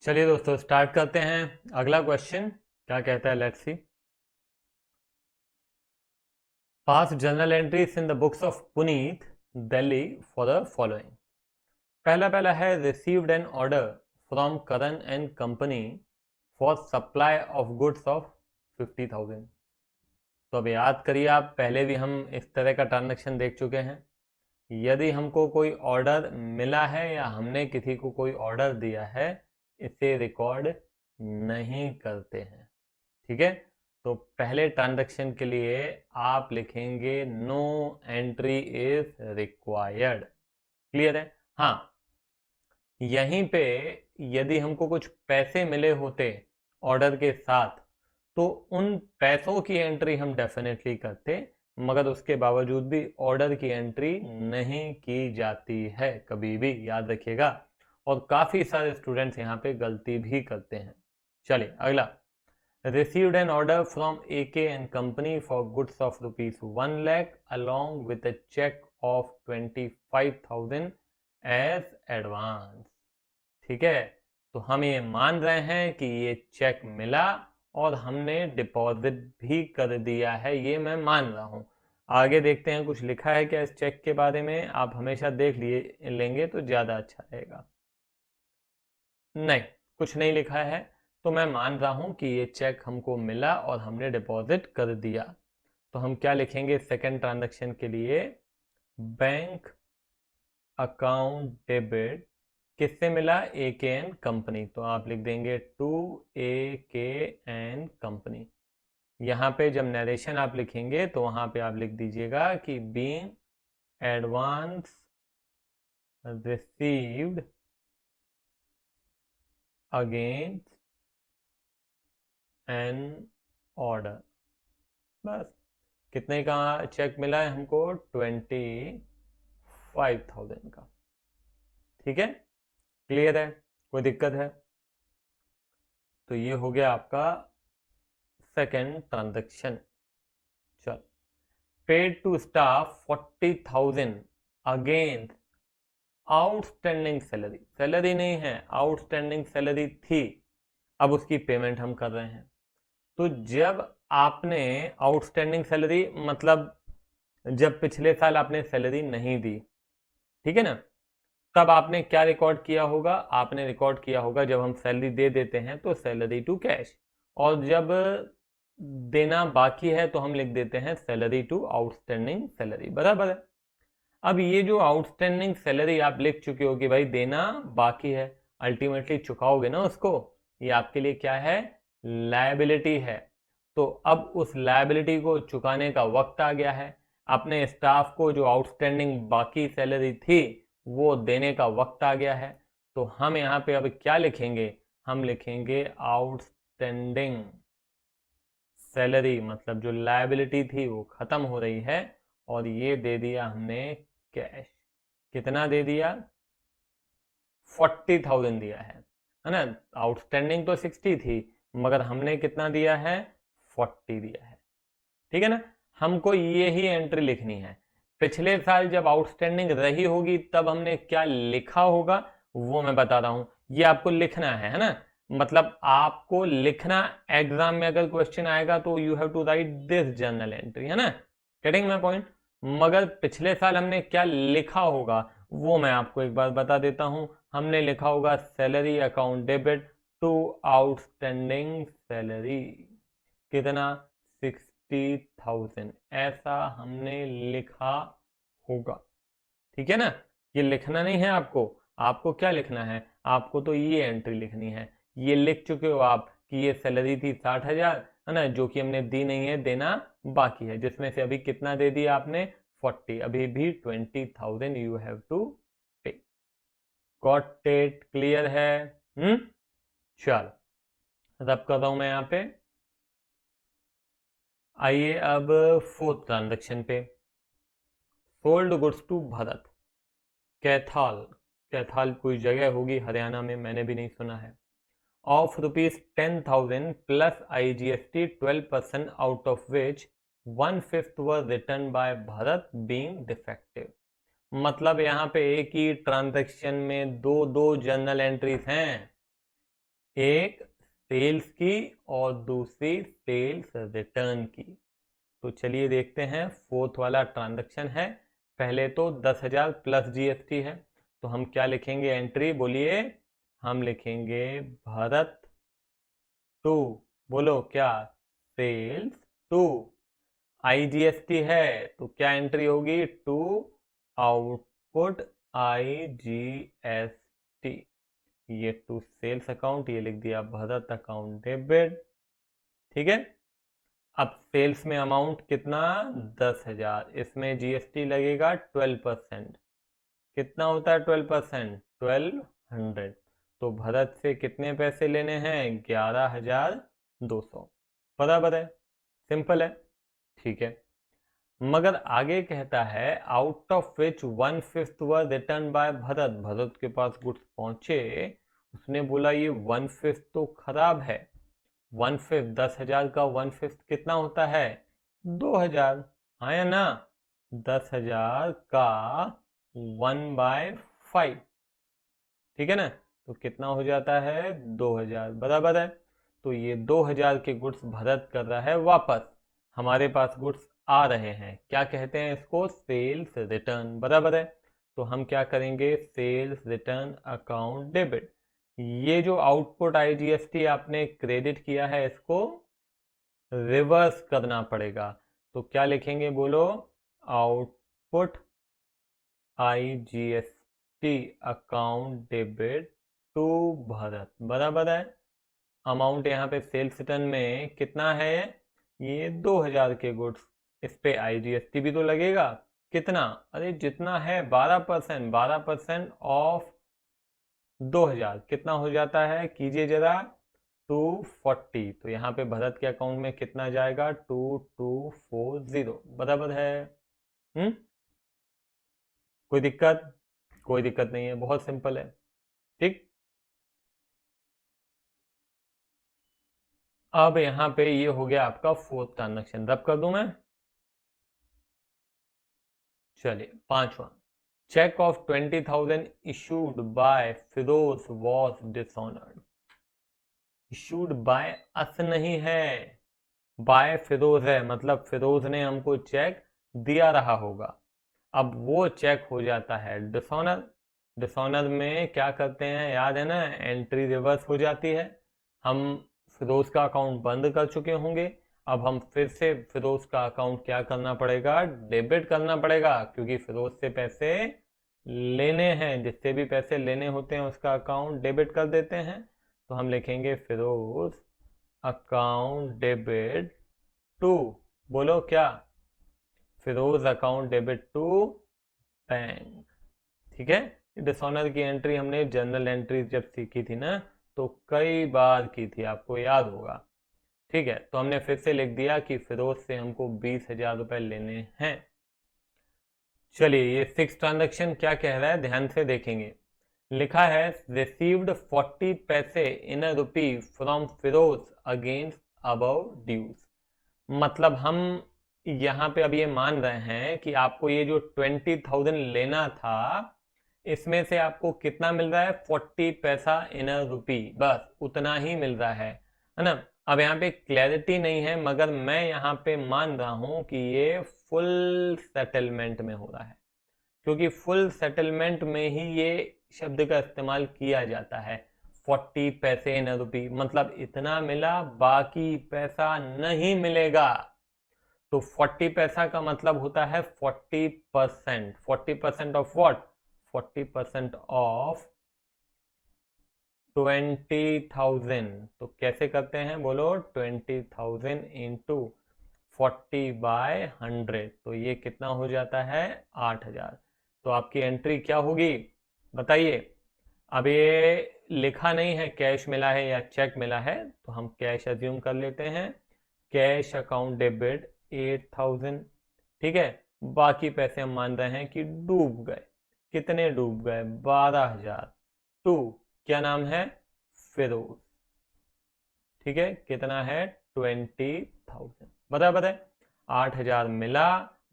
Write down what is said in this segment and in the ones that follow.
चलिए दोस्तों स्टार्ट करते हैं। अगला क्वेश्चन क्या कहता है, let's see. Pass journal entries in the books of Puneet Delhi for the following. पहला पहला है received an order from Karan and company for supply of goods of 50,000। तो अब याद करिए, आप पहले भी हम इस तरह का ट्रांजेक्शन देख चुके हैं। यदि हमको कोई ऑर्डर मिला है या हमने किसी को कोई ऑर्डर दिया है, इसे रिकॉर्ड नहीं करते हैं। ठीक है, तो पहले ट्रांजैक्शन के लिए आप लिखेंगे no entry is required. Clear है? हाँ, यहीं पे यदि हमको कुछ पैसे मिले होते ऑर्डर के साथ, तो उन पैसों की एंट्री हम डेफिनेटली करते, मगर उसके बावजूद भी ऑर्डर की एंट्री नहीं की जाती है कभी भी, याद रखिएगा। और काफी सारे स्टूडेंट्स यहाँ पे गलती भी करते हैं। चलिए अगला। Received an order from AK and Company for goods of rupees 1 lakh along with a check of 25,000 as advance। ठीक है, तो हम ये मान रहे हैं कि ये चेक मिला और हमने डिपॉजिट भी कर दिया है, ये मैं मान रहा हूं। आगे देखते हैं कुछ लिखा है क्या इस चेक के बारे में। आप हमेशा देख लिए लेंगे तो ज़्यादा अच्छा रहेगा। नहीं, कुछ नहीं लिखा है, तो मैं मान रहा हूं कि ये चेक हमको मिला और हमने डिपॉजिट कर दिया। तो हम क्या लिखेंगे सेकेंड ट्रांजैक्शन के लिए? बैंक अकाउंट डेबिट किससे मिला? ए के एन कंपनी। तो आप लिख देंगे टू ए के एन कंपनी। यहाँ पे जब नरेशन आप लिखेंगे तो वहां पे आप लिख दीजिएगा कि being advance received against an order. बस, कितने का चेक मिला है हमको? 25,000 का। ठीक है, क्लियर है? कोई दिक्कत है? तो ये हो गया आपका सेकेंड ट्रांजैक्शन। चल, paid to staff 40,000 against outstanding salary. Salary नहीं है, आउटस्टैंडिंग सैलरी थी, अब उसकी पेमेंट हम कर रहे हैं। तो जब आपने आउटस्टैंडिंग सैलरी मतलब जब पिछले साल आपने सैलरी नहीं दी, ठीक है ना, तब आपने क्या रिकॉर्ड किया होगा? आपने रिकॉर्ड किया होगा जब हम सैलरी दे देते हैं तो सैलरी टू कैश, और जब देना बाकी है तो हम लिख देते हैं सैलरी टू आउटस्टैंडिंग सैलरी। बराबर है? अब ये जो आउटस्टैंडिंग सैलरी आप लिख चुके हो कि भाई देना बाकी है, अल्टीमेटली चुकाओगे ना उसको, ये आपके लिए क्या है? लायबिलिटी है। तो अब उस लायबिलिटी को चुकाने का वक्त आ गया है। अपने स्टाफ को जो आउटस्टैंडिंग बाकी सैलरी थी वो देने का वक्त आ गया है। तो हम यहाँ पे अब क्या लिखेंगे? हम लिखेंगे आउटस्टैंडिंग सैलरी, मतलब जो लायबिलिटी थी वो खत्म हो रही है, और ये दे दिया हमने कैश। कितना दे दिया? 40,000 दिया है ना? आउटस्टैंडिंग तो 60 थी, मगर हमने कितना दिया है? 40 दिया है। ठीक है ना? हमको ये ही एंट्री लिखनी है। पिछले साल जब आउटस्टैंडिंग रही होगी तब हमने क्या लिखा होगा वो मैं बता रहा हूं। ये आपको लिखना है ना? मतलब आपको लिखना, एग्जाम में अगर क्वेश्चन आएगा तो you have to write this journal entry, है ना? Getting my point? मगर पिछले साल हमने क्या लिखा होगा वो मैं आपको एक बार बता देता हूं। हमने लिखा होगा salary account debit to outstanding salary. कितना? 60,000, ऐसा हमने लिखा होगा। ठीक है ना? ये लिखना नहीं है आपको। आपको क्या लिखना है? आपको तो ये एंट्री लिखनी है। ये लिख चुके हो आप कि ये सैलरी थी 60,000, है ना, जो कि हमने दी नहीं है, देना बाकी है, जिसमें से अभी कितना दे दिया आपने? 40। अभी भी 20,000 यू हैव टू पे। Got it? क्लियर है? हम्म, चलो रब कर रहा हूं मैं यहाँ पे। आइए अब फोर्थ ट्रांजेक्शन पे। Sold goods to Bharat Kaithal. Kaithal कोई जगह होगी हरियाणा में, मैंने भी नहीं सुना है। Of ₹10,000 plus IGST 12% out of which 1/5 were return by Bharat being defective. मतलब यहाँ पे एक ही ट्रांजेक्शन में दो दो जर्नल एंट्रीज हैं। एक सेल्स की और दूसरी सेल्स रिटर्न की। तो चलिए देखते हैं, फोर्थ वाला ट्रांजैक्शन है। पहले तो 10,000 प्लस जीएसटी है, तो हम क्या लिखेंगे एंट्री, बोलिए। हम लिखेंगे भरत टू, बोलो क्या, सेल्स टू। आईजीएसटी है तो क्या एंट्री होगी, टू आउटपुट आईजीएसटी। ये टू सेल्स अकाउंट, ये लिख दिया भरत अकाउंट डेबिट। ठीक है। अब सेल्स में अमाउंट कितना, 10,000, इसमें जीएसटी लगेगा 12%। कितना होता है 12%, 1200। तो भरत से कितने पैसे लेने हैं, 11,200। बराबर है, सिंपल है। ठीक है। मगर आगे कहता है out of which 1/5 were return by Bharat. Bharat के पास गुड्स पहुंचे, उसने बोला ये 1/5 तो खराब है। 1/5, 10,000 का 1/5 कितना होता है, 2,000। हाँ या ना, 10,000 का 1/5, ठीक है ना। तो कितना हो जाता है, 2,000। बराबर है। तो ये 2,000 के गुड्स भरत कर रहा है वापस, हमारे पास गुड्स आ रहे हैं। क्या कहते हैं इसको, सेल्स रिटर्न। बराबर है। तो हम क्या करेंगे, सेल्स रिटर्न अकाउंट डेबिट। ये जो आउटपुट आईजीएसटी आपने क्रेडिट किया है, इसको रिवर्स करना पड़ेगा। तो क्या लिखेंगे, बोलो, output IGST account debit to Bharat. बराबर है। अमाउंट यहाँ पे सेल्स रिटर्न में कितना है, ये 2,000 के गुड्स, इस पे आईजीएसटी भी तो लगेगा। कितना, अरे जितना है 12%, 12% ऑफ 2,000 कितना हो जाता है, कीजिए जरा, 240। तो यहाँ पे भरत के अकाउंट में कितना जाएगा, 2240। बराबर है। कोई दिक्कत, कोई दिक्कत नहीं है, बहुत सिंपल है। ठीक। अब यहाँ पे ये हो गया आपका फोर्थ ट्रांजेक्शन, रब कर दूं मैं। चलिए पांचवा, cheque of 20,000 issued by Firoz was dishonoured. Issued by us नहीं है, बाय फिरोज है, मतलब फिरोज ने हमको चेक दिया रहा होगा। अब वो चेक हो जाता है डिसऑनर। डिसऑनर में क्या करते हैं, याद है ना, एंट्री रिवर्स हो जाती है। हम फिरोज का अकाउंट बंद कर चुके होंगे, अब हम फिर से फिरोज का अकाउंट क्या करना पड़ेगा, डेबिट करना पड़ेगा, क्योंकि फिरोज से पैसे लेने हैं। जिससे भी पैसे लेने होते हैं उसका अकाउंट डेबिट कर देते हैं। तो हम लिखेंगे फिरोज अकाउंट डेबिट टू, बोलो क्या, Firoz account debit to bank. ठीक है। डिसऑनर की एंट्री हमने जनरल एंट्री जब सीखी थी ना, तो कई बार की थी, आपको याद होगा। ठीक है। तो हमने फिर से लिख दिया कि फिरोज से हमको 20,000 रुपए लेने हैं। चलिए ये 6 ट्रांजेक्शन क्या कह रहा है, ध्यान से देखेंगे। लिखा है रिसीव्ड 40 पैसे in a rupee from Firoz against above dues. मतलब हम यहाँ पे अब ये मान रहे हैं कि आपको ये जो 20,000 लेना था, इसमें से आपको कितना मिल रहा है, 40 पैसा इन अ रुपी, बस उतना ही मिल रहा है ना। अब यहाँ पे क्लैरिटी नहीं है, मगर मैं यहाँ पे मान रहा हूं कि ये फुल सेटलमेंट में हो रहा है, क्योंकि फुल सेटलमेंट में ही ये शब्द का इस्तेमाल किया जाता है। 40 पैसे इन रुपी, मतलब इतना मिला, बाकी पैसा नहीं मिलेगा। तो 40 पैसा का मतलब होता है 40%। 40% ऑफ व्हाट, 40% ऑफ 20,000। तो कैसे करते हैं, बोलो, 20,000 इंटू 40/100। तो ये कितना हो जाता है, 8,000। तो आपकी एंट्री क्या होगी, बताइए। अब ये लिखा नहीं है कैश मिला है या चेक मिला है, तो हम कैश अज्यूम कर लेते हैं। Cash account debit 8,000। ठीक है। बाकी पैसे हम मान रहे हैं कि डूब गए। कितने डूब गए, 12,000। टू, क्या नाम है, फिरोज। ठीक है। कितना है, 20,000। बराबर है। 8,000 मिला,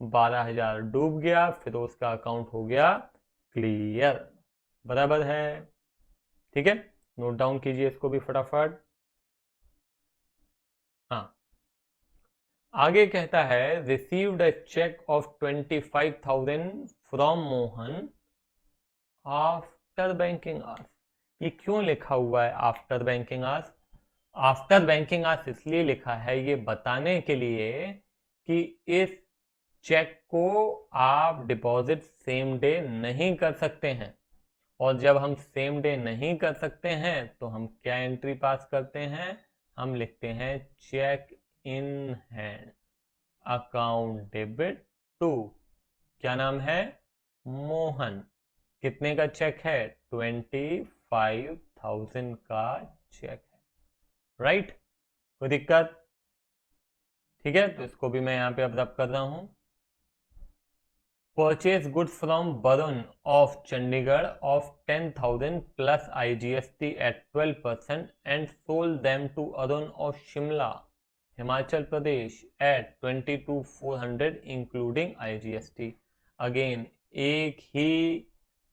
12,000 डूब गया, फिरोज का अकाउंट हो गया क्लियर। बराबर है। ठीक है। नोट डाउन कीजिए इसको भी फटाफट। हाँ, आगे कहता है received a cheque of 25,000 from Mohan after banking hours. ये क्यों लिखा हुआ है after banking hours? After banking hours इसलिए लिखा है ये बताने के लिए कि इस चेक को आप डिपॉजिट सेम डे नहीं कर सकते हैं, और जब हम सेम डे नहीं कर सकते हैं तो हम क्या एंट्री पास करते हैं? हम लिखते हैं cheque in hand account debit to, क्या नाम है? मोहन। कितने का चेक है? 25,000 का चेक है, राइट? कोई दिक्कत? ठीक है, तो इसको भी मैं यहां पे अब रब कर रहा हूं। Purchase goods from Varun of Chandigarh of 10,000 plus IGST at 12% and sold them to Arun of Shimla Himachal Pradesh at 22,400 including IGST। Again एक ही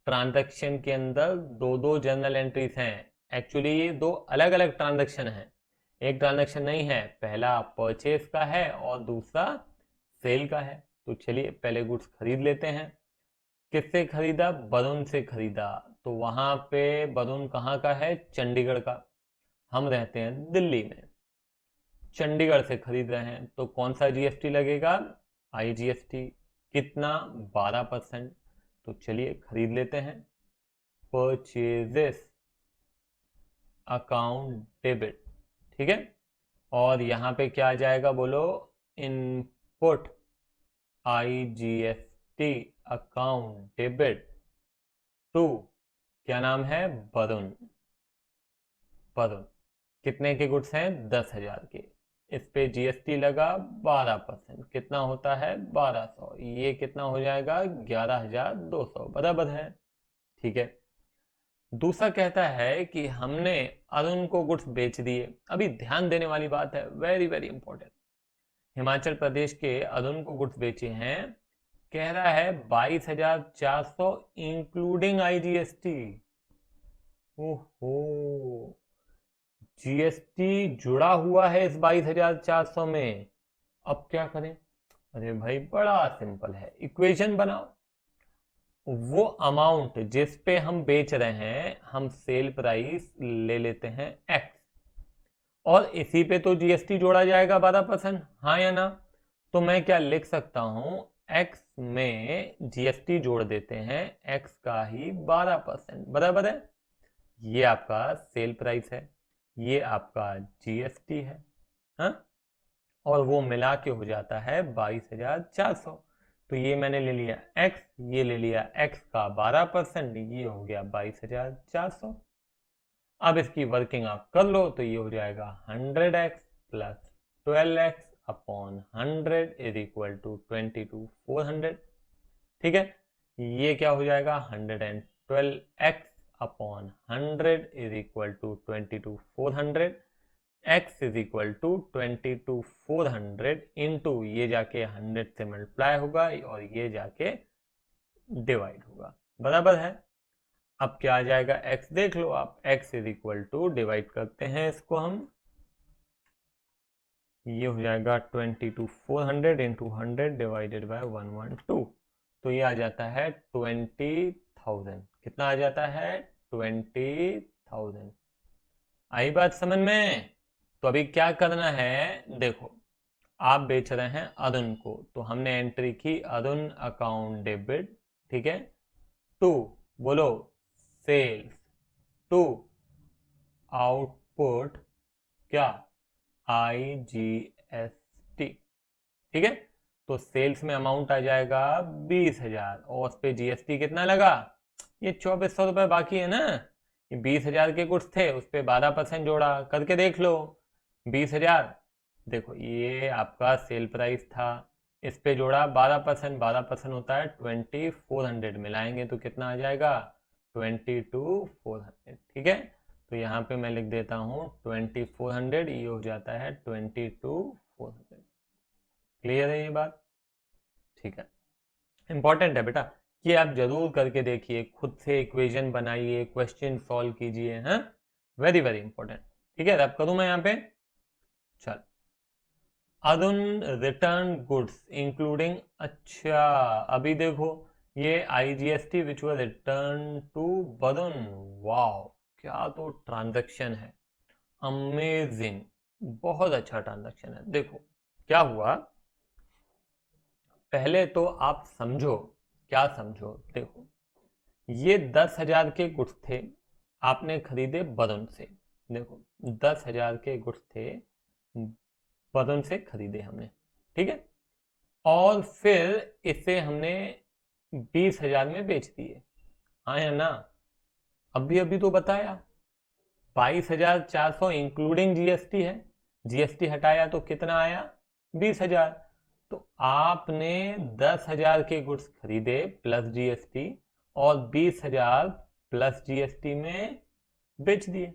ट्रांजैक्शन के अंदर दो दो जर्नल एंट्रीज हैं। एक्चुअली ये दो अलग अलग ट्रांजैक्शन हैं, एक ट्रांजैक्शन नहीं है, पहला परचेज का है और दूसरा सेल का है। तो चलिए पहले गुड्स खरीद लेते हैं। किससे खरीदा? वरुण से खरीदा। तो वहां पे वरुण कहाँ का है? चंडीगढ़ का। हम रहते हैं दिल्ली में, चंडीगढ़ से खरीद रहे हैं, तो कौन सा GST लगेगा? IGST। कितना? 12%। तो चलिए खरीद लेते हैं। परचेजेस अकाउंट डेबिट, ठीक है। और यहाँ पे क्या आ जाएगा बोलो? Input IGST account debit to, क्या नाम है? वरुण। वरुण कितने के गुड्स हैं? 10,000 के। इस पे GST लगा 12%, कितना होता है? 1200। ये कितना हो जाएगा? 11,200, बराबर है। ठीक है, दूसरा कहता है कि हमने अरुण को गुड्स बेच दिए। अभी ध्यान देने वाली बात है, very very important. Himachal Pradesh के अरुण को गुड्स बेचे हैं, कह रहा है 22,400 इंक्लूडिंग IGST। ओहो, GST जुड़ा हुआ है इस 22,400 में। अब क्या करें? अरे भाई बड़ा सिंपल है, इक्वेशन बनाओ। वो अमाउंट जिस पे हम बेच रहे हैं, हम सेल प्राइस ले लेते हैं X, और इसी पे तो GST जोड़ा जाएगा 12%, हाँ या ना? तो मैं क्या लिख सकता हूं? X में GST जोड़ देते हैं X का ही 12%, बराबर है। ये आपका सेल प्राइस है, ये आपका GST है, हाँ? और वो मिला के हो जाता है 22,400। तो ये मैंने ले लिया X, ये ले लिया X का 12%, ये हो गया 22,400। अब इसकी वर्किंग आप कर लो तो ये हो जाएगा 100x plus 12x upon 100 is equal to 22,400। ठीक है, ये क्या हो जाएगा? 112x upon 100 is equal to 22,400। x is equal to 22,400 into ये जाके 100 से मल्टीप्लाई होगा और ये जाके डिवाइड होगा, बराबर है। अब क्या आ जाएगा? x देख लो आप, x is equal to, divide करते हैं इसको हम, ये हो जाएगा 22,400 इंटू 100 डिवाइडेड बाय 112। तो ये आ जाता है 20,000। कितना आ जाता है? 20,000। आई बात समझ में? तो अभी क्या करना है, देखो, आप बेच रहे हैं अरुण को, तो हमने एंट्री की अरुण अकाउंट डेबिट, ठीक है, टू, बोलो, सेल्स टू आउटपुट, क्या? IGST, ठीक है। तो सेल्स में अमाउंट आ जाएगा 20,000 और उस पर GST कितना लगा? ये 2,400 रुपये बाकी है ना। ये 20,000 के गुड्स थे, उस पर 12% जोड़ा, करके देख लो। 20,000, देखो ये आपका सेल प्राइस था, इस पे जोड़ा 12%, 12% होता है 2,400, मिलाएंगे तो कितना आ जाएगा? 22,400, ठीक है। तो यहाँ पे मैं लिख देता हूँ 2,400, ये हो जाता है 22,400। क्लियर है ये बात? ठीक है, इंपॉर्टेंट है बेटा, ये आप जरूर करके देखिए, खुद से इक्वेशन बनाइए, क्वेश्चन सॉल्व कीजिए, हैं? Very very important. ठीक है, रब करूं मैं यहाँ पे। चल, अरुण रिटर्न गुड्स इंक्लूडिंग, अच्छा अभी देखो ये IGST which was return to Varun. Wow, क्या तो ट्रांजैक्शन है, अमेजिंग, बहुत अच्छा ट्रांजैक्शन है। देखो क्या हुआ, पहले तो आप समझो, क्या समझो, देखो ये 10,000 के गुड्स थे, आपने खरीदे वरुण से। देखो 10,000 के गुड्स थे, वरुण से खरीदे हमने, ठीक है, और फिर इसे हमने 20,000 में बेच दिए, हाँ या ना। अभी अभी तो बताया 22,400 इंक्लूडिंग GST है, GST हटाया तो कितना आया, 20,000। तो आपने 10,000 के गुड्स खरीदे प्लस GST, और 20,000 प्लस GST में बेच दिए।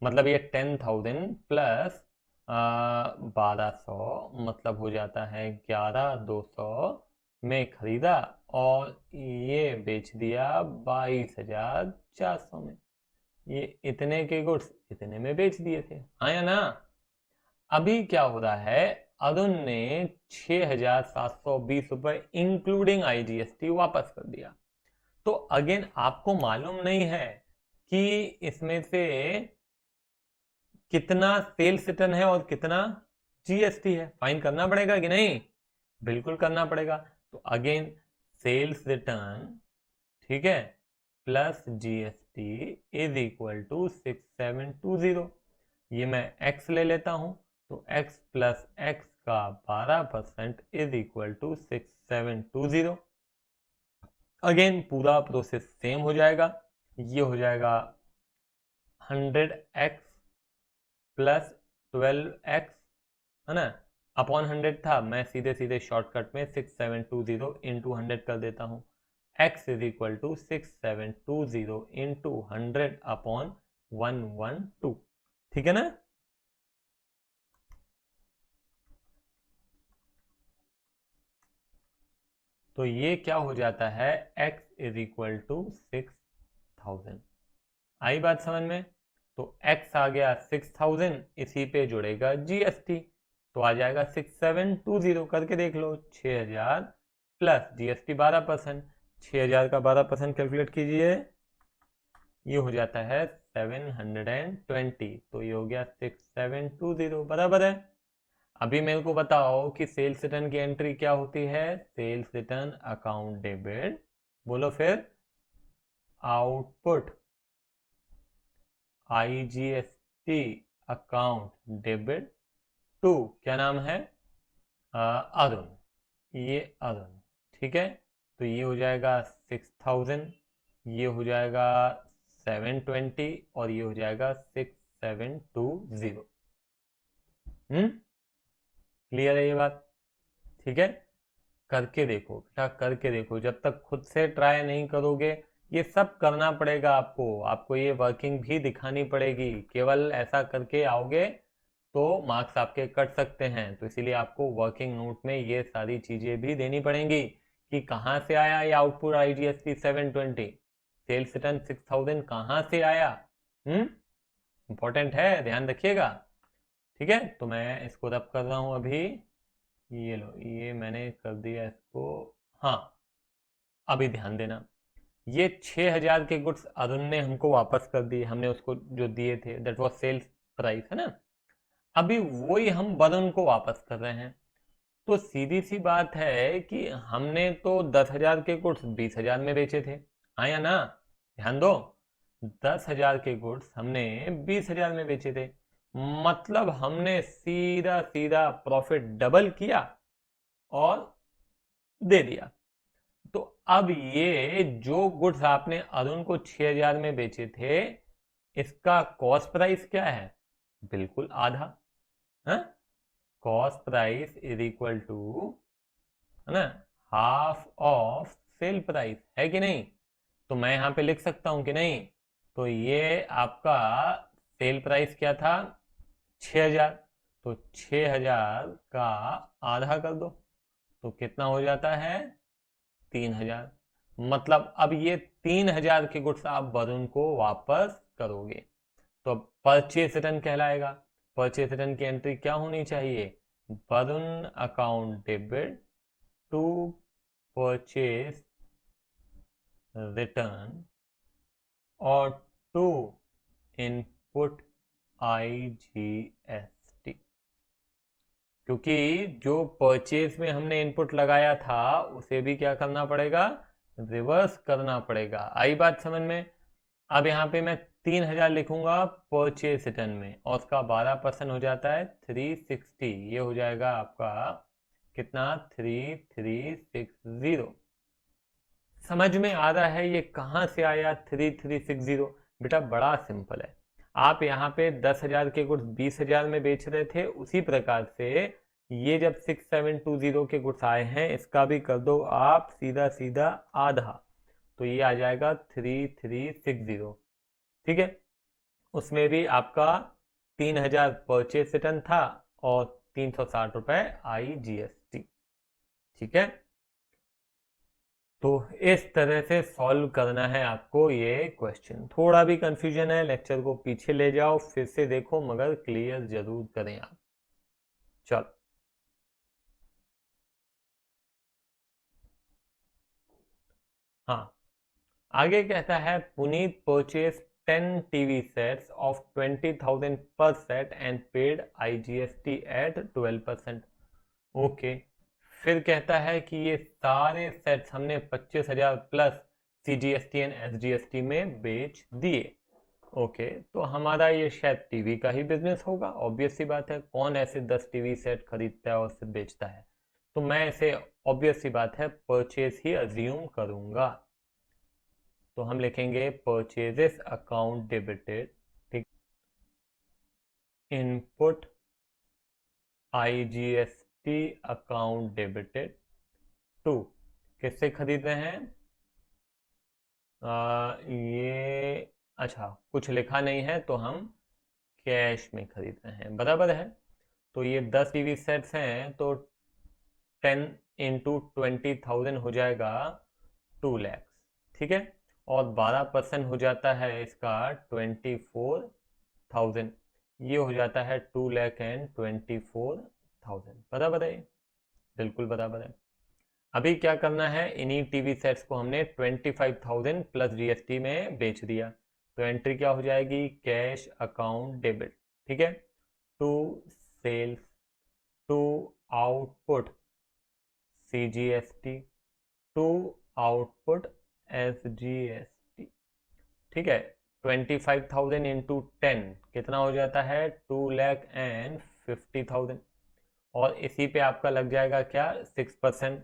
मतलब ये 10,000 प्लस 1,200, मतलब हो जाता है 11,200 में खरीदा, और ये बेच दिया 22,400 में। ये इतने के गुड्स इतने में बेच दिए थे, हाँ या ना। अभी क्या हो रहा है, अरुण ने 6,720 रुपए इंक्लूडिंग IGST वापस कर दिया। तो अगेन आपको मालूम नहीं है कि इसमें से कितना सेल्स रिटर्न है और कितना GST है, फाइन करना पड़ेगा कि नहीं, बिल्कुल करना पड़ेगा। तो अगेन सेल्स रिटर्न, ठीक है, plus GST is equal to 6720। ये मैं x ले लेता हूं, तो x प्लस x का 12% इज इक्वल टू 6720। अगेन पूरा प्रोसेस सेम हो जाएगा, ये हो जाएगा 100x प्लस 12x, है ना, अपॉन 100 था, मैं सीधे सीधे शॉर्टकट में 6720 इंटू 100 कर देता हूं। x is equal to 6720 into 100 upon 112, ठीक है ना। तो ये क्या हो जाता है, x इज इक्वल टू 6,000। आई बात समझ में। तो x आ गया 6,000, इसी पे जुड़ेगा GST, तो आ जाएगा 6720, करके देख लो, 6,000 प्लस GST 12%, 6,000 का 12% कैलकुलेट कीजिए, ये हो जाता है 720, तो ये हो गया 6720, बराबर है। अभी मेरे को बताओ कि सेल्स रिटर्न की एंट्री क्या होती है, सेल्स रिटर्न अकाउंट डेबिट, बोलो फिर, output IGST account debit to, क्या नाम है, अरुण, ये अरुण, ठीक है। तो ये हो जाएगा 6,000, ये हो जाएगा 720, और ये हो जाएगा 6720। क्लियर है ये बात, ठीक है। करके देखो बेटा, करके देखो, जब तक खुद से ट्राई नहीं करोगे, ये सब करना पड़ेगा आपको, आपको ये वर्किंग भी दिखानी पड़ेगी, केवल ऐसा करके आओगे तो मार्क्स आपके कट सकते हैं। तो इसीलिए आपको वर्किंग नोट में ये सारी चीजें भी देनी पड़ेंगी कि कहाँ से आया ये आउटपुट IGST 720, सेल्स रिटर्न 6,000 कहाँ से आया। इंपॉर्टेंट है, ध्यान रखिएगा, ठीक है। तो मैं इसको रब कर रहा हूं अभी, ये लो, ये मैंने कर दिया इसको, हाँ। अभी ध्यान देना, ये 6,000 के गुड्स अरुण ने हमको वापस कर दिए, हमने उसको जो दिए थे, दैट वाज सेल्स प्राइस, है ना। अभी वही हम वरुण को वापस कर रहे हैं। तो सीधी सी बात है कि हमने तो 10,000 के गुड्स 20,000 में बेचे थे, हाँ या ना, ध्यान दो, 10,000 के गुड्स हमने 20,000 में बेचे थे, मतलब हमने सीधा सीधा प्रॉफिट डबल किया और दे दिया। तो अब ये जो गुड्स आपने अरुण को 6,000 में बेचे थे, इसका कॉस्ट प्राइस क्या है, बिल्कुल आधा, है, cost price is equal to, है ना, हाफ ऑफ सेल प्राइस, है कि नहीं। तो मैं यहां पे लिख सकता हूं कि नहीं। तो ये आपका सेल प्राइस क्या था, 6,000, तो 6,000 का आधा कर दो, तो कितना हो जाता है, 3,000। मतलब अब ये 3,000 के गुड्स आप वरुण को वापस करोगे। तो परचेज रिटर्न कहलाएगा। परचेज रिटर्न की एंट्री क्या होनी चाहिए? Varun account debit to purchase return और टू इनपुट IGST, क्योंकि जो परचेज में हमने इनपुट लगाया था उसे भी क्या करना पड़ेगा? रिवर्स करना पड़ेगा। आई बात समझ में? अब यहाँ पे मैं 3000 लिखूंगा परचेज रिटर्न में और उसका 12% हो जाता है 360। ये हो जाएगा आपका कितना? 3360। समझ में आ रहा है ये कहाँ से आया 3360? बेटा बड़ा सिंपल है। आप यहाँ पे 10,000 के गुड्स 20,000 में बेच रहे थे, उसी प्रकार से ये जब 6720 के गुड्स आए हैं इसका भी कर दो आप सीधा सीधा आधा, तो ये आ जाएगा 3360। ठीक है, उसमें भी आपका 3000 परचेज रिटर्न था और 360 रुपए IGST। ठीक है, तो इस तरह से सॉल्व करना है आपको ये क्वेश्चन। थोड़ा भी कंफ्यूजन है लेक्चर को पीछे ले जाओ, फिर से देखो, मगर क्लियर जरूर करें आप। चलो, हाँ, आगे कहता है Puneet purchase 10 TV sets of 20,000 per set and paid IGST at 12%। Okay, फिर कहता है कि ये सारे सेट्स हमने 25,000 प्लस CGST एंड SGST में बेच दिए। ओके, तो हमारा ये शायद टीवी का ही बिजनेस होगा। ऑब्वियस सी बात है, कौन ऐसे 10 टीवी सेट खरीदता है और फिर बेचता है? तो मैं इसे ऑब्वियस सी बात है परचेज ही अज्यूम करूंगा। तो हम लिखेंगे परचेजेस अकाउंट डेबिटेड, ठीक, input IGST account debited to, किससे खरीद रहे हैं? ये अच्छा कुछ लिखा नहीं है तो हम कैश में खरीद रहे हैं, बराबर है। तो ये 10 टीवी सेट्स हैं तो 10 × 20,000 हो जाएगा 2 लाख। ठीक है, और 12% हो जाता है इसका 24,000, ये हो जाता है 2,24,000। बराबर है, बिल्कुल बराबर है। अभी क्या करना है, इन्हीं टीवी सेट्स को हमने 25,000 प्लस GST में बेच दिया, तो एंट्री क्या हो जाएगी? Cash account debit. ठीक है, to sales to output CGST to output SGST। ठीक है, 25,000 इंटू 10 कितना हो जाता है? 2,50,000। और इसी पे आपका लग जाएगा क्या? 6%।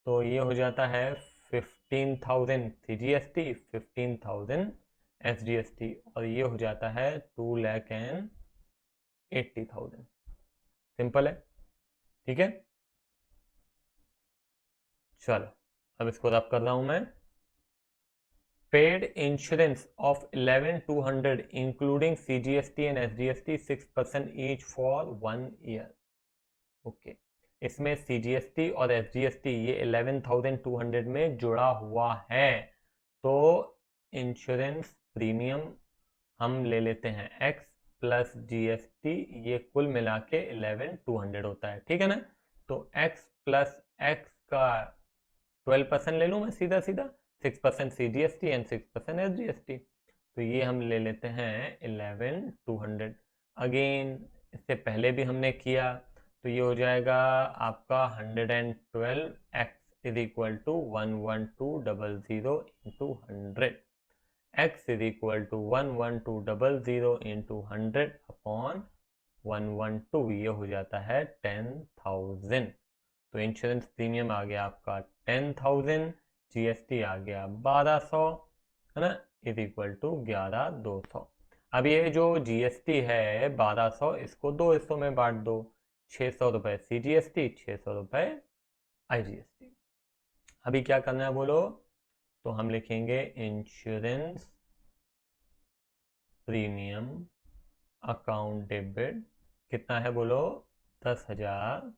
तो ये हो जाता है 15,000 CGST, 15,000 SGST, और ये हो जाता है 2,80,000। सिंपल है, ठीक है। चलो, अब इसको रब कर रहा हूं मैं। Paid insurance of 11,200 including CGST and SGST 6% each for 1 year. Okay, इसमें CGST और SGST ये 11,200 में जुड़ा हुआ है, तो इंश्योरेंस प्रीमियम हम ले लेते हैं X प्लस GST, ये कुल मिला के 11,200 होता है। ठीक है ना, तो X प्लस X का 12% ले लूँ मैं सीधा सीधा, 6% CGST एंड 6% SGST, तो ये हम ले लेते हैं 11,200। अगेन इससे पहले भी हमने किया, तो ये हो जाएगा आपका 112 X is equal to 11200 into 100, X is equal to 11200 into 100 upon 112, ये हो जाता है 10,000। तो इंश्योरेंस प्रीमियम आ गया आपका 10,000, GST आ गया 1,200, है ना, इज इक्वल टू 11,200। अब ये जो GST है 1,200, इसको दो हिस्सों में बांट दो, 600 रुपये CGST, 600 रुपये IGST। अभी क्या करना है बोलो? तो हम लिखेंगे इंश्योरेंस प्रीमियम अकाउंट डेबिट, कितना है बोलो? 10,000।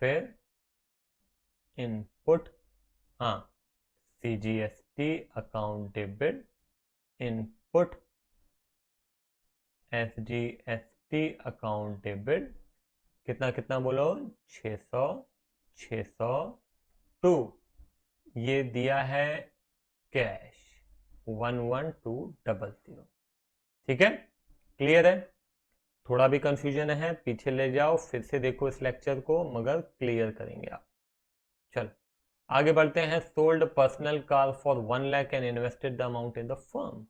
फिर इनपुट, हाँ, CGST account debit input SGST account debit, कितना कितना बोलो, 600 600 टू, ये दिया है कैश 11200। ठीक है, क्लियर है? थोड़ा भी कंफ्यूजन है पीछे ले जाओ, फिर से देखो इस लेक्चर को, मगर क्लियर करेंगे आप। चलो आगे बढ़ते हैं। Sold personal car for 1 lakh and invested the amount in the firm.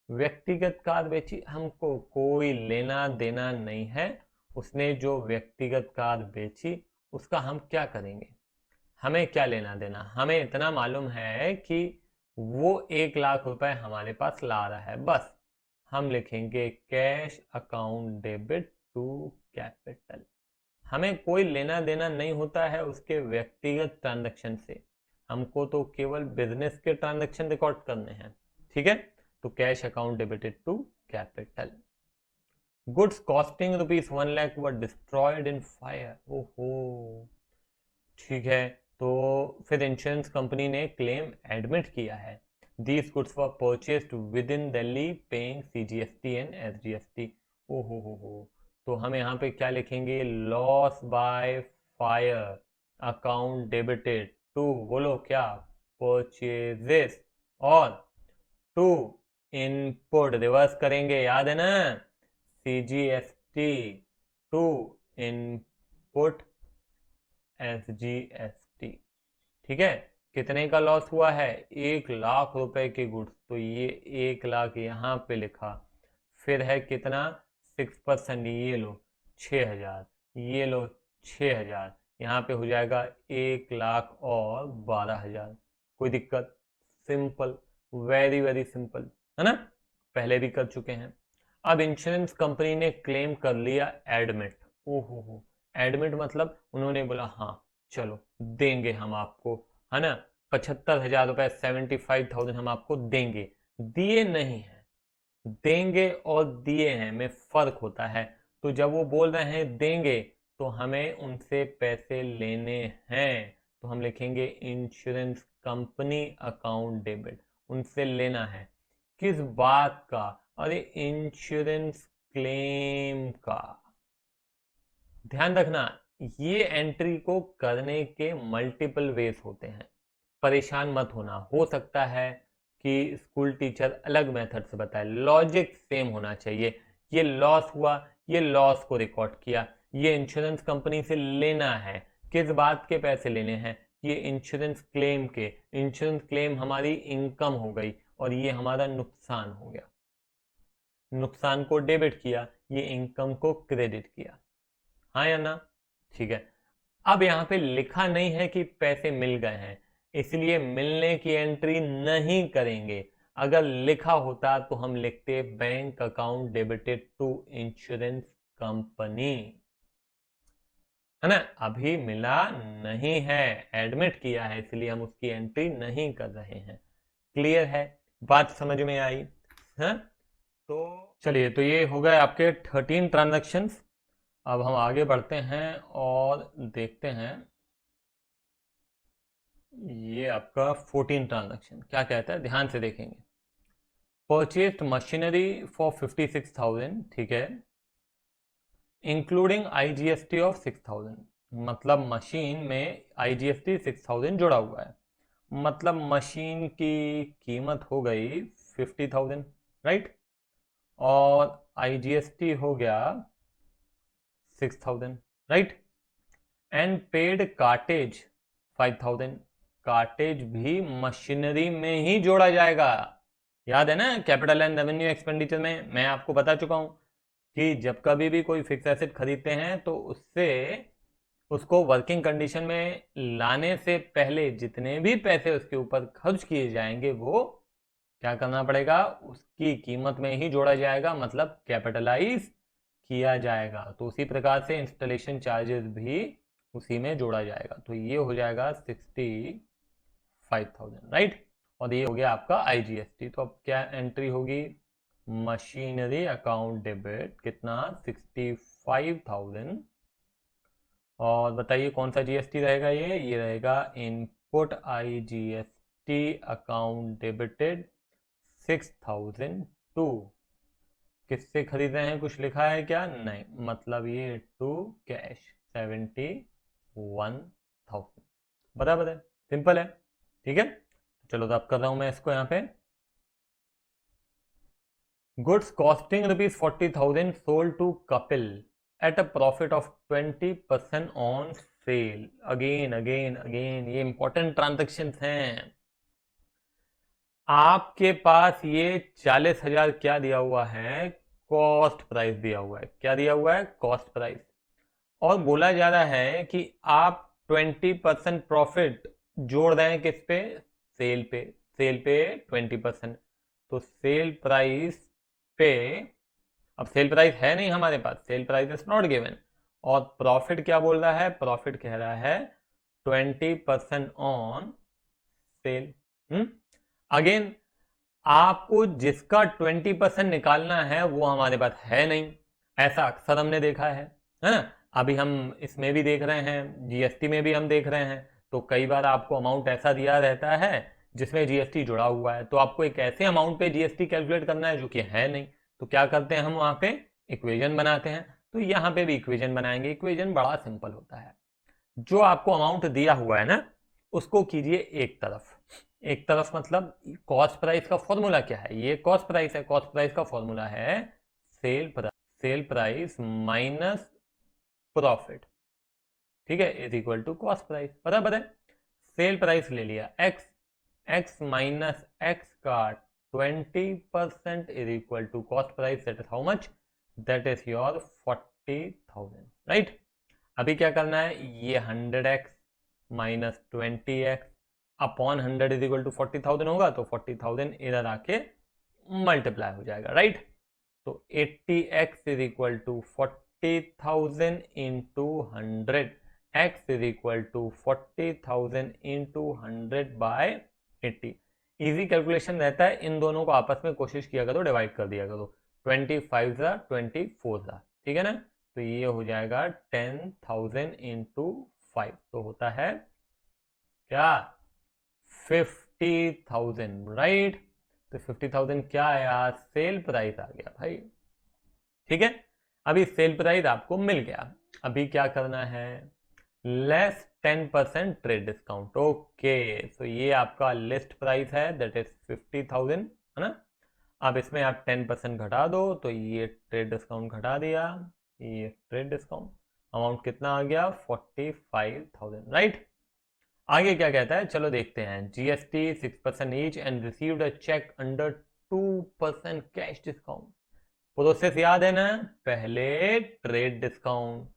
व्यक्तिगत कार बेची, हमको कोई लेना देना नहीं है। उसने जो व्यक्तिगत कार बेची उसका हम क्या करेंगे, हमें क्या लेना देना। हमें इतना मालूम है कि वो 1 लाख रुपए हमारे पास ला रहा है, बस हम लिखेंगे cash account debit to capital. हमें कोई लेना देना नहीं होता है उसके व्यक्तिगत ट्रांजैक्शन से, हमको तो केवल बिजनेस के ट्रांजैक्शन रिकॉर्ड करने हैं। ठीक है, तो cash account debited to capital. Goods costing ₹1 lakh were destroyed in fire. ओहो, ठीक है, तो फिर इंश्योरेंस कंपनी ने क्लेम एडमिट किया है। These goods were purchased within Delhi paying CGST and SGST। ओहो, तो हम यहाँ पे क्या लिखेंगे, loss by fire account debited to, बोलो क्या, परचेजेस, और टू इनपुट, रिवर्स करेंगे, याद है ना, CGST टू इनपुट SGST। ठीक है, कितने का लॉस हुआ है, 1 लाख रुपए के गुड्स, तो ये 1 लाख यहाँ पे लिखा, फिर है कितना 6%, ये लो 6000, ये लो 6000, यहाँ पे हो जाएगा 1 लाख और 12000। कोई दिक्कत, सिंपल, वेरी वेरी सिंपल, है ना, पहले भी कर चुके हैं। अब इंश्योरेंस कंपनी ने क्लेम कर लिया एडमिट। ओहो, एडमिट मतलब उन्होंने बोला हाँ चलो देंगे हम आपको, है ना, 75,000 रुपए, 75,000 हम आपको देंगे। दिए नहीं है, देंगे और दिए हैं में फर्क होता है। तो जब वो बोल रहे हैं देंगे तो हमें उनसे पैसे लेने हैं, तो हम लिखेंगे इंश्योरेंस कंपनी अकाउंट डेबिट, उनसे लेना है। किस बात का, अरे इंश्योरेंस क्लेम का। ध्यान रखना, ये एंट्री को करने के मल्टीपल वेज होते हैं, परेशान मत होना। हो सकता है कि स्कूल टीचर अलग मेथड से बताए, लॉजिक सेम होना चाहिए। ये लॉस हुआ, ये लॉस को रिकॉर्ड किया, ये इंश्योरेंस कंपनी से लेना है, किस बात के पैसे लेने हैं, ये इंश्योरेंस क्लेम के। इंश्योरेंस क्लेम हमारी इनकम हो गई और ये हमारा नुकसान हो गया, नुकसान को डेबिट किया, ये इनकम को क्रेडिट किया, हाँ या ना। ठीक है, अब यहां पे लिखा नहीं है कि पैसे मिल गए हैं, इसलिए मिलने की एंट्री नहीं करेंगे। अगर लिखा होता तो हम लिखते bank account debited to insurance company, है ना। अभी मिला नहीं है, एडमिट किया है, इसलिए हम उसकी एंट्री नहीं कर रहे हैं। क्लियर है, बात समझ में आई है? तो चलिए, तो ये हो गए आपके 13 ट्रांजैक्शंस। अब हम आगे बढ़ते हैं और देखते हैं ये आपका 14 ट्रांजैक्शन क्या कहता है, ध्यान से देखेंगे। परचेस्ड मशीनरी फॉर 56,000, ठीक है, इंक्लूडिंग IGST ऑफ 6,000, मतलब मशीन में IGST 6,000 जुड़ा हुआ है, मतलब मशीन की कीमत हो गई 50,000, राइट, और IGST हो गया 6,000, right, and paid cartage 5,000। Cartage भी मशीनरी में ही जोड़ा जाएगा, याद है ना, कैपिटल एंड रेवेन्यू एक्सपेंडिचर में मैं आपको बता चुका हूं कि जब कभी भी कोई फिक्स एसेट खरीदते हैं तो उससे उसको वर्किंग कंडीशन में लाने से पहले जितने भी पैसे उसके ऊपर खर्च किए जाएंगे वो क्या करना पड़ेगा, उसकी कीमत में ही जोड़ा जाएगा, मतलब कैपिटलाइज किया जाएगा। तो उसी प्रकार से इंस्टॉलेशन चार्जेस भी उसी में जोड़ा जाएगा, तो ये हो जाएगा 65,000, राइट, और ये हो गया आपका IGST। तो अब क्या एंट्री होगी, मशीनरी अकाउंट डेबिट कितना 65,000, और बताइए कौन सा GST रहेगा, ये रहेगा इनपुट IGST अकाउंट डेबिटेड 6002 किससे खरीद रहे हैं, कुछ लिखा है क्या, नहीं, मतलब ये टू कैश 71,000, बराबर है, सिंपल है, ठीक है। चलो तो अब कर रहा हूं मैं इसको यहाँ पे, goods costing ₹40,000 sold to Kapil at a profit of 20% on sale. Again again again ये इंपॉर्टेंट ट्रांजेक्शन हैं। आपके पास ये 40,000 क्या दिया हुआ है, कॉस्ट प्राइस दिया हुआ है, क्या दिया हुआ है, कॉस्ट प्राइस, और बोला जा रहा है कि आप 20% प्रॉफिट जोड़ रहे हैं किस पे, सेल पे, सेल पे 20%, तो सेल प्राइस पे, अब सेल प्राइस है नहीं हमारे पास, sale price is not given, और प्रॉफिट क्या बोल रहा है, प्रॉफिट कह रहा है 20% ऑन सेल। अगेन आपको जिसका 20% निकालना है वो हमारे पास है नहीं, ऐसा अक्सर हमने देखा है ना। अभी हम इसमें भी देख रहे हैं, जीएसटी में भी हम देख रहे हैं, तो कई बार आपको अमाउंट ऐसा दिया रहता है जिसमें जीएसटी जुड़ा हुआ है, तो आपको एक ऐसे अमाउंट पे जीएसटी कैलकुलेट करना है जो कि है नहीं, तो क्या करते हैं हम वहां पे इक्वेशन बनाते हैं। तो यहाँ पे भी इक्वेशन बनाएंगे, इक्वेशन बड़ा सिंपल होता है, जो आपको अमाउंट दिया हुआ है ना उसको कीजिए एक तरफ, एक तरफ मतलब कॉस्ट प्राइस का फॉर्मूला क्या है, ये कॉस्ट प्राइस है, कॉस्ट प्राइस का फॉर्मूला है सेल प्राइस माइनस प्रॉफिट, ठीक है, is equal to cost price, बराबर है। सेल प्राइस ले लिया एक्स, एक्स माइनस एक्स का 20% is equal to cost price, that is how much, that is your 40,000, right. अभी क्या करना है, ये 100x minus 20x upon 100 is equal to 40,000 होगा, तो 40,000 इधर आके मल्टीप्लाई हो जाएगा, राइट। तो 80x is equal to 40,000 into 100, x is equal to 40,000 into 100 by 80। Easy calculation रहता है, इन दोनों को आपस में कोशिश किया करो, डिवाइड कर दिया करो, 25 24, ठीक है ना। तो ये हो जाएगा 10,000 इंटू 5, तो होता है क्या, 50,000, राइट। तो 50,000 क्या है, आज सेल प्राइस आ गया भाई, ठीक है। अभी सेल प्राइस आपको मिल गया, अभी क्या करना है, लेस 10% ट्रेड डिस्काउंट, ओके। सो ये आपका लिस्ट प्राइस है, दैट इज 50,000, है ना। अब इसमें आप 10% घटा दो, तो ये ट्रेड डिस्काउंट घटा दिया, ये ट्रेड डिस्काउंट, अमाउंट कितना आ गया, 45,000, राइट। आगे क्या कहता है, चलो देखते हैं, GST 6% each and received a cheque under 2% cash discount. Process याद है ना, पहले ट्रेड डिस्काउंट,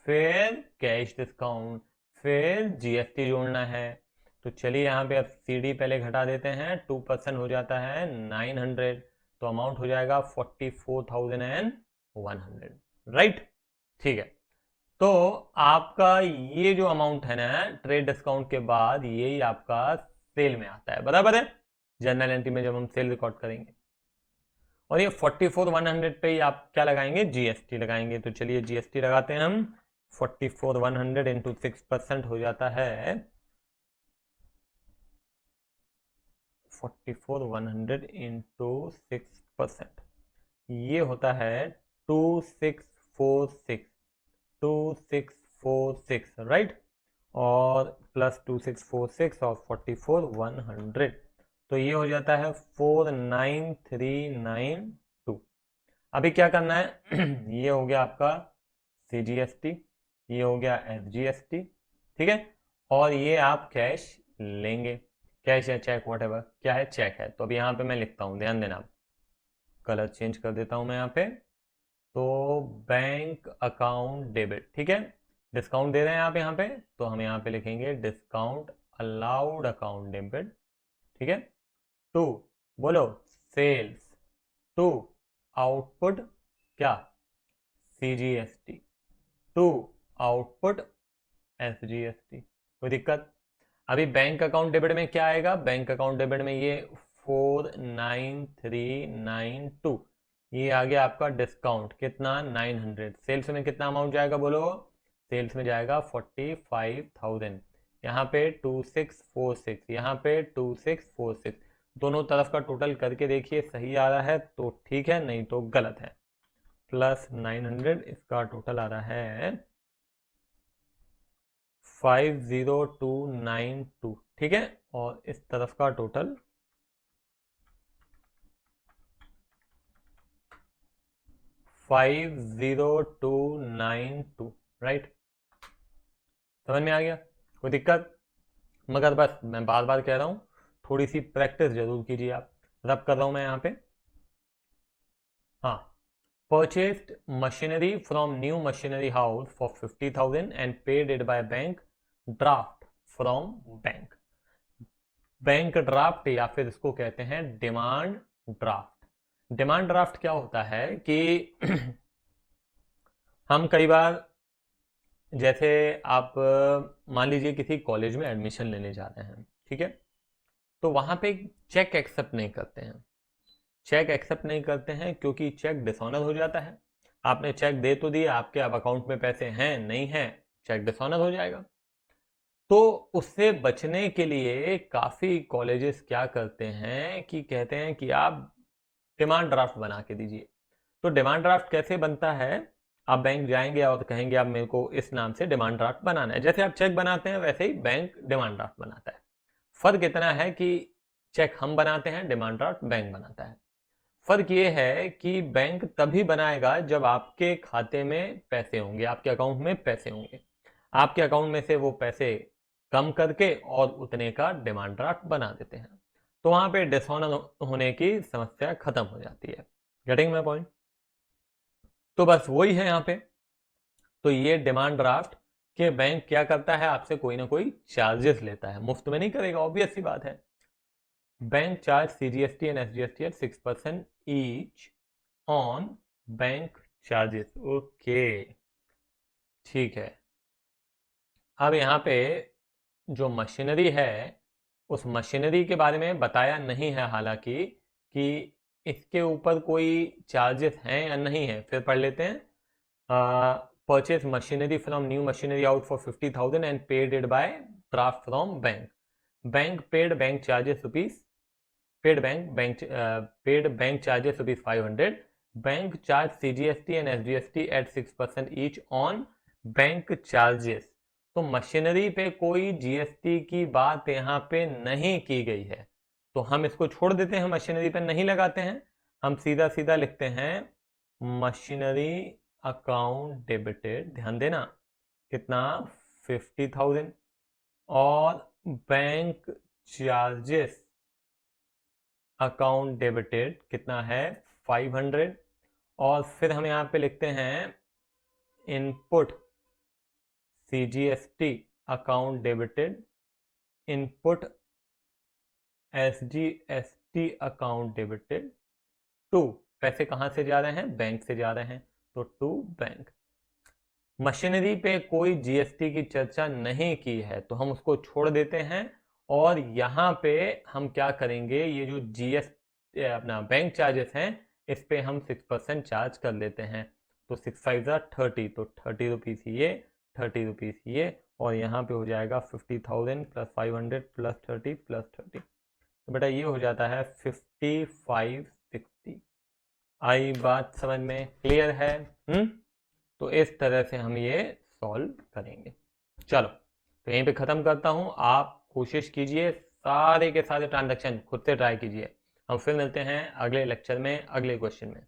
फिर कैश डिस्काउंट, फिर जीएसटी जोड़ना है। तो चलिए यहाँ पे अब सीडी पहले घटा देते हैं, 2% हो जाता है 900, तो अमाउंट हो जाएगा 44,100, राइट, ठीक है। तो आपका ये जो अमाउंट है ना ट्रेड डिस्काउंट के बाद, ये आपका सेल में आता है, बराबर है, जर्नल एंट्री में जब हम सेल रिकॉर्ड करेंगे। और ये 44,100 पे ही आप क्या लगाएंगे, जीएसटी लगाएंगे। तो चलिए जीएसटी लगाते हैं हम, 44,100 इंटू 6% हो जाता है 44,100 इंटू 6%, ये होता है 2646, 2646, राइट, और प्लस 2646 और 44,100, तो ये हो जाता है 49,392। अभी क्या करना है ये हो गया आपका सीजीएसटी, ये हो गया एसजीएसटी, ठीक है, और ये आप कैश लेंगे, कैश या चेक व्हाटएवर, क्या है, चेक है। तो अभी यहाँ पे मैं लिखता हूँ, ध्यान देना, कलर चेंज कर देता हूँ मैं यहाँ पे, तो बैंक अकाउंट डेबिट, ठीक है, डिस्काउंट दे रहे हैं आप यहाँ पे, तो हम यहाँ पे लिखेंगे डिस्काउंट अलाउड अकाउंट डेबिट, ठीक है। टू, बोलो, सेल्स, टू आउटपुट क्या, सीजीएसटी, टू आउटपुट एसजीएसटी, कोई दिक्कत। अभी बैंक अकाउंट डेबिट में क्या आएगा, बैंक अकाउंट डेबिट में ये 49392, ये आ गया आपका डिस्काउंट कितना 900, सेल्स में कितना अमाउंट जाएगा बोलो, सेल्स में जाएगा 45,000, यहाँ पे 2646, यहाँ पे 2646, दोनों तरफ का टोटल करके देखिए, सही आ रहा है तो ठीक है, नहीं तो गलत है। प्लस 900, इसका टोटल आ रहा है 50292, ठीक है। और इस तरफ का टोटल 50292, राइट। समझ में आ गया? कोई दिक्कत? मगर बस मैं बार बार कह रहा हूं, थोड़ी सी प्रैक्टिस जरूर कीजिए आप। रब कर रहा हूं मैं यहाँ पे। हाँ, purchased machinery from new machinery house for 50,000 and paid it by bank draft from bank। Bank draft या फिर इसको कहते हैं डिमांड ड्राफ्ट। डिमांड ड्राफ्ट क्या होता है कि हम कई बार, जैसे आप मान लीजिए किसी कॉलेज में एडमिशन लेने जा रहे हैं, ठीक है, तो वहां पे चेक एक्सेप्ट नहीं करते हैं। चेक एक्सेप्ट नहीं करते हैं क्योंकि चेक डिसऑनर हो जाता है। आपने चेक दे तो दिया, आपके अब अकाउंट में पैसे हैं नहीं हैं, चेक डिसऑनर हो जाएगा। तो उससे बचने के लिए काफ़ी कॉलेजेस क्या करते हैं कि कहते हैं कि आप डिमांड ड्राफ्ट बना के दीजिए। तो डिमांड ड्राफ्ट कैसे बनता है? आप बैंक जाएंगे और कहेंगे आप मेरे को इस नाम से डिमांड ड्राफ्ट बनाना है। जैसे आप चेक बनाते हैं वैसे ही बैंक डिमांड ड्राफ्ट बनाता है। फर्क इतना है कि चेक हम बनाते हैं, डिमांड ड्राफ्ट बैंक बनाता है। फर्क ये है कि बैंक तभी बनाएगा जब आपके खाते में पैसे होंगे, आपके अकाउंट में पैसे होंगे। आपके अकाउंट में से वो पैसे कम करके और उतने का डिमांड ड्राफ्ट बना देते हैं। तो वहां पे डिसऑनर होने की समस्या खत्म हो जाती है। Getting my point? तो बस वही है यहाँ पे। तो ये डिमांड ड्राफ्ट के बैंक क्या करता है, आपसे कोई ना कोई चार्जेस लेता है, मुफ्त में नहीं करेगा, ऑब्वियस सी बात है। Bank charge CGST and SGST at 6% each on bank charges. Okay, ठीक है। अब यहाँ पे जो मशीनरी है, उस मशीनरी के बारे में बताया नहीं है हालांकि, कि इसके ऊपर कोई चार्जेस हैं या नहीं है। फिर पढ़ लेते हैं। Purchase machinery from new machinery out for 50,000 and paid it by draft from bank. Bank paid bank charges rupees paid bank charges rupees 500। Bank charge CGST and SGST at 6% each on bank charges. तो machinery पे कोई GST की बात यहाँ पे नहीं की गई है, तो हम इसको छोड़ देते हैं, मशीनरी पे नहीं लगाते हैं। हम सीधा सीधा लिखते हैं मशीनरी अकाउंट डेबिटेड। ध्यान देना, कितना? 50,000। और बैंक चार्जेस अकाउंट डेबिटेड कितना है? 500। और फिर हम यहाँ पे लिखते हैं input CGST account debited, input SGST account debited to. पैसे कहाँ से जा रहे हैं? बैंक से जा रहे हैं, तो टू बैंक। मशीनरी पे कोई GST की चर्चा नहीं की है तो हम उसको छोड़ देते हैं। और यहाँ पे हम क्या करेंगे, ये जो GST अपना बैंक चार्जेस हैं, इस पे हम 6% चार्ज कर लेते हैं। तो 6 5 30, तो 30 रुपीज़ ये, 30 रुपीज़ ये, और यहाँ पे हो जाएगा 50,000 प्लस 500 प्लस 30 प्लस 30। तो बेटा ये हो जाता है 5560। आई बात समझ में? क्लियर है? तो इस तरह से हम ये सॉल्व करेंगे। चलो, तो यहीं पे ख़त्म करता हूँ। आप कोशिश कीजिए, सारे के सारे ट्रांजैक्शन खुद से ट्राई कीजिए। हम फिर मिलते हैं अगले लेक्चर में, अगले क्वेश्चन में।